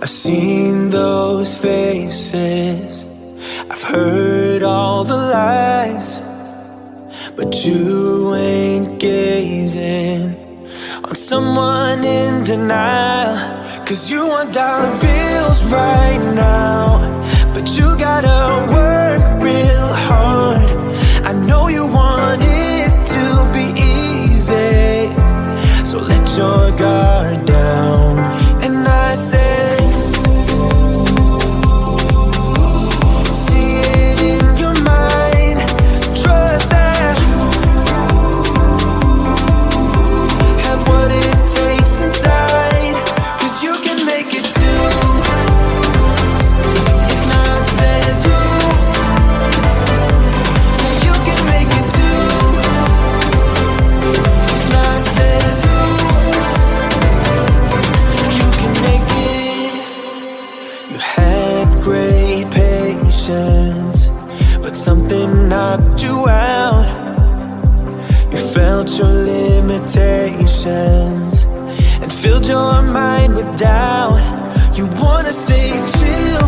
I've seen those faces, I've heard all the lies, but you ain't gazing on someone in denial. 'Cause you want dollar bills right now, but you gotta work real hard. I know you want it to be easy, so let your guard down. And I say, see it in your mind, trust that, have what it takes inside, 'cause you can make it too. If not says who, yeah, you can make it too. If not says who, you can make it. You had great patience, but something knocked you out. You felt your limitations and filled your mind with doubt. You wanna stay chill,